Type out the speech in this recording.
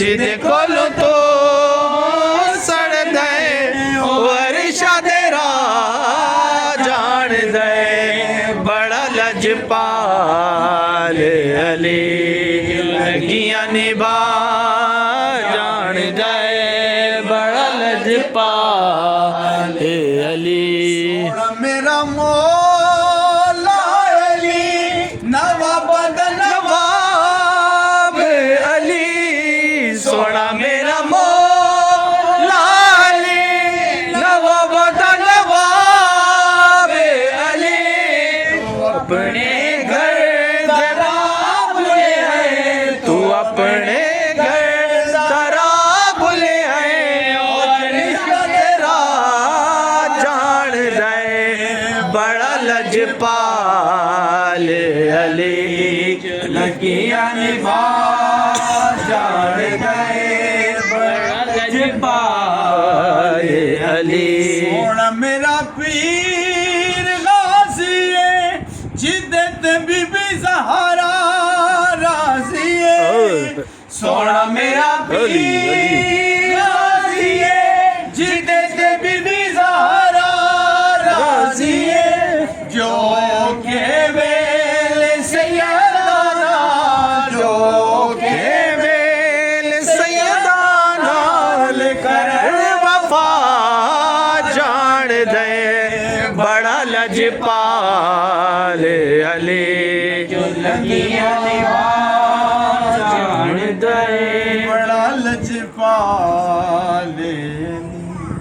जिद कोलो तो सड़ दे वर्षा तेरा जान दे बड़ा लजपाल अली लगियां निभा जान दे बड़ा लजपाल अली मेरा मौला अली नवाब नवाब अली सोना मेरा मौला अली नवाब नवाब अली अपने घर जरा बुले है तू अपने घर जरा बुले है और तेरा जान दे बड़ा लजपाल अली लगियां निभा जान दे बड़ा लजपाल अली सोना मेरा पीर गाजी है जिद्दत बीबी ज़हरा राजी है सोना मेरा पीर गाजी है जिद्दत बीबी ज़हरा राजी है जो के वेल सैयदाना जो के बेल सैयदाना लेकर वफा जान दे बड़ा लजपाल अली जो लगियां निभा जान दे बड़ा लजपाल